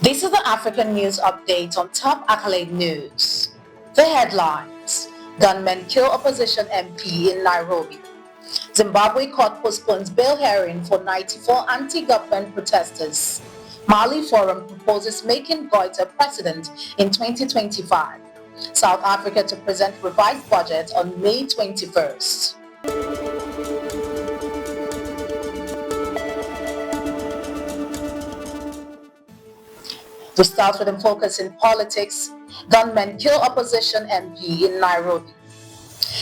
This is the African News Update on Top Accolade News. The headlines: Gunmen kill opposition MP in Nairobi. Zimbabwe court postpones bail hearing for 94 anti-government protesters. Mali Forum proposes making Goïta president in 2025. South Africa to present revised budget on May 21st. We start with a focus in politics. Gunmen kill opposition MP in Nairobi.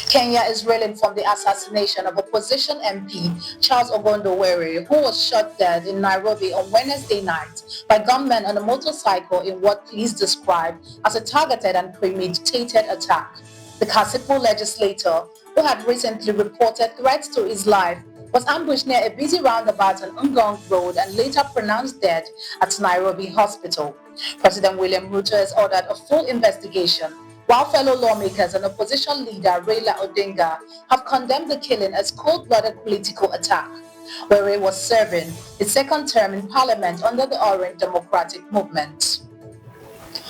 Kenya is reeling from the assassination of opposition MP Charles Ong'ondo Were, who was shot dead in Nairobi on Wednesday night by gunmen on a motorcycle in what police describe as a targeted and premeditated attack. The Kasipu legislator, who had recently reported threats to his life, was ambushed near a busy roundabout on Ogun Road and later pronounced dead at Nairobi Hospital. President William Ruto has ordered a full investigation, while fellow lawmakers and opposition leader Raila Odinga have condemned the killing as cold-blooded political attack. Were was serving his second term in parliament under the Orange Democratic Movement.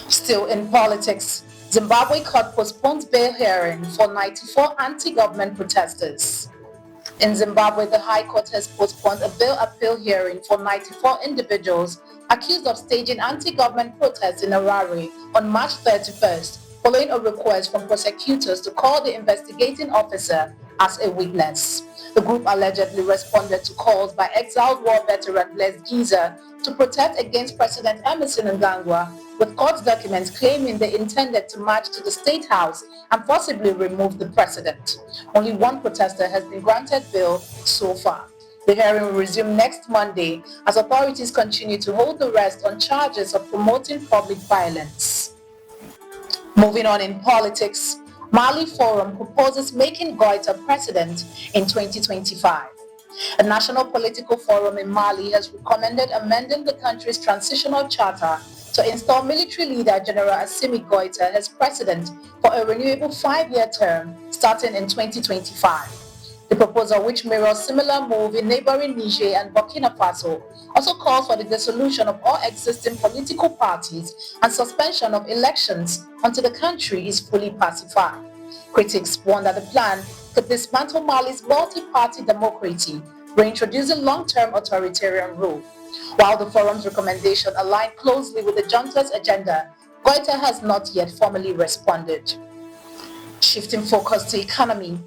Still in politics, Zimbabwe court postpones bail hearing for 94 anti-government protesters. In Zimbabwe, the High Court has postponed a bail appeal hearing for 94 individuals accused of staging anti-government protests in Harare on March 31st, following a request from prosecutors to call the investigating officer as a witness. The group allegedly responded to calls by exiled war veteran Blaise Giza to protest against President Emmerson Mnangagwa, with court documents claiming they intended to march to the State House and possibly remove the president. Only one protester has been granted bail so far. The hearing will resume next Monday as authorities continue to hold the rest on charges of promoting public violence. Moving on in politics, Mali Forum proposes making Goïta president in 2025. A national political forum in Mali has recommended amending the country's transitional charter to install military leader General Assimi Goïta as president for a renewable 5-year term starting in 2025. The proposal, which mirrors similar move in neighboring Niger and Burkina Faso, also calls for the dissolution of all existing political parties and suspension of elections until the country is fully pacified. Critics warn that the plan could dismantle Mali's multi-party democracy, reintroducing long-term authoritarian rule. While the forum's recommendation aligned closely with the junta's agenda, Goïta has not yet formally responded. Shifting focus to economy,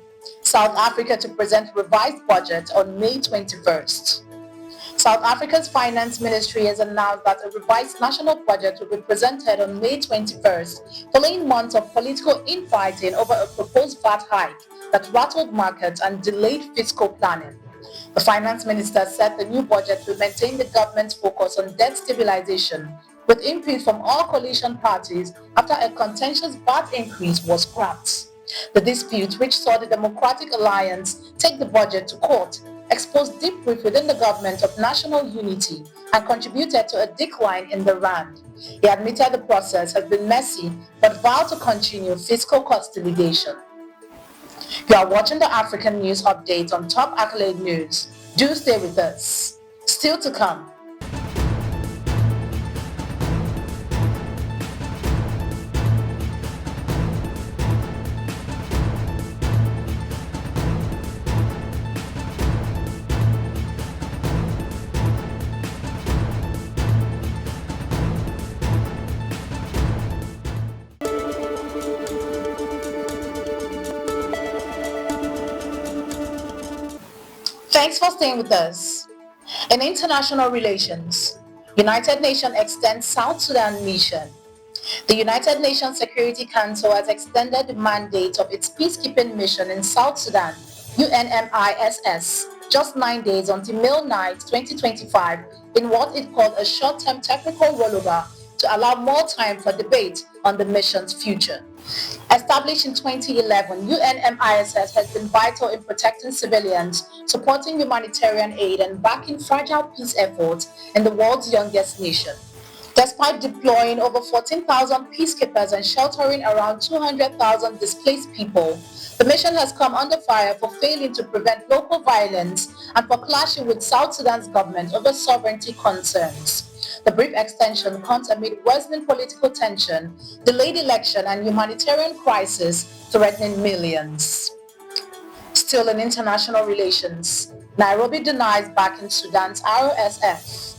South Africa to present revised budget on May 21st. South Africa's Finance Ministry has announced that a revised national budget will be presented on May 21st, following months of political infighting over a proposed VAT hike that rattled markets and delayed fiscal planning. The finance minister said the new budget will maintain the government's focus on debt stabilization, with input from all coalition parties after a contentious VAT increase was scrapped. The dispute, which saw the Democratic Alliance take the budget to court, exposed deep rift within the government of national unity and contributed to a decline in the rand. He admitted the process has been messy but vowed to continue fiscal consolidation. You are watching the African News Update on Top Accolade News. Do stay with us. Still to come. Thanks for staying with us. In international relations, United Nations extends South Sudan mission. The United Nations Security Council has extended the mandate of its peacekeeping mission in South Sudan, UNMISS, just 9 days until May 9, 2025, in what it called a short-term technical rollover to allow more time for debate on the mission's future. Established in 2011, UNMISS has been vital in protecting civilians, supporting humanitarian aid, and backing fragile peace efforts in the world's youngest nation. Despite deploying over 14,000 peacekeepers and sheltering around 200,000 displaced people, the mission has come under fire for failing to prevent local violence and for clashing with South Sudan's government over sovereignty concerns. The brief extension comes amid worsening political tension, delayed election, and humanitarian crisis threatening millions. Still in international relations, Nairobi denies backing Sudan's RSF.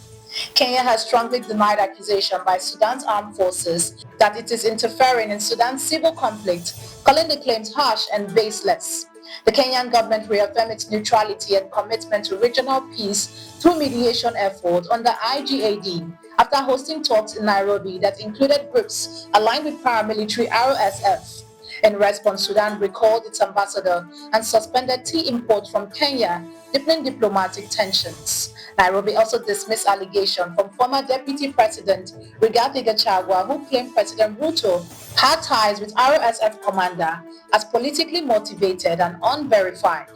Kenya has strongly denied accusation by Sudan's armed forces that it is interfering in Sudan's civil conflict, calling the claims harsh and baseless. The Kenyan government reaffirmed its neutrality and commitment to regional peace through mediation efforts under IGAD after hosting talks in Nairobi that included groups aligned with paramilitary RSF. In response, Sudan recalled its ambassador and suspended tea imports from Kenya, deepening diplomatic tensions. Nairobi also dismissed allegations from former Deputy President Rigathi Gachagua, who claimed President Ruto had ties with RSF commander, as politically motivated and unverified.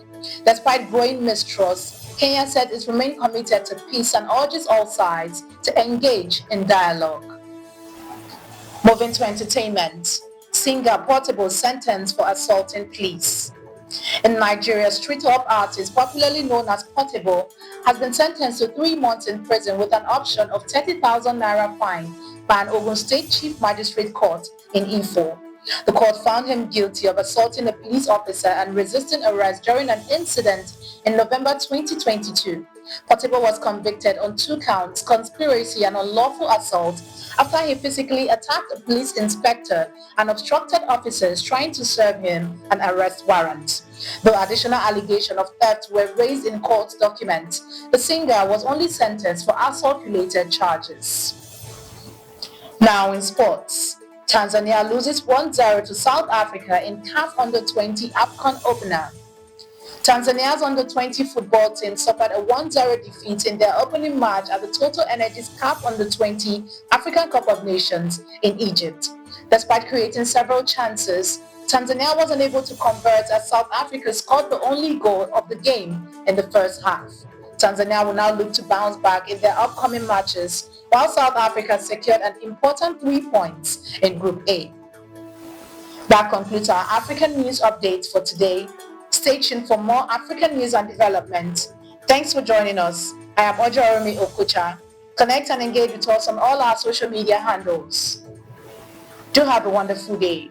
Despite growing mistrust, Kenya said it remained committed to peace and urges all sides to engage in dialogue. Moving to entertainment. Singer Portable sentenced for assaulting police. In Nigeria, street hop artist popularly known as Portable has been sentenced to 3 months in prison with an option of 30,000 naira fine by an Ogun State Chief Magistrate Court in Ifo. The court found him guilty of assaulting a police officer and resisting arrest during an incident in November 2022. Portable was convicted on 2 counts, conspiracy and unlawful assault, after he physically attacked a police inspector and obstructed officers trying to serve him an arrest warrant. Though additional allegations of theft were raised in court documents, the singer was only sentenced for assault-related charges. Now in sports. Tanzania loses 1-0 to South Africa in CAF Under-20 AFCON opener. Tanzania's Under-20 football team suffered a 1-0 defeat in their opening match at the Total Energies CAF Under-20 African Cup of Nations in Egypt. Despite creating several chances, Tanzania was unable to convert as South Africa scored the only goal of the game in the first half. Tanzania will now look to bounce back in their upcoming matches, while South Africa secured an important 3 points in Group A. That concludes our African news update for today. Stay tuned for more African news and development. Thanks for joining us. I am Ojorume Okucha. Connect and engage with us on all our social media handles. Do have a wonderful day.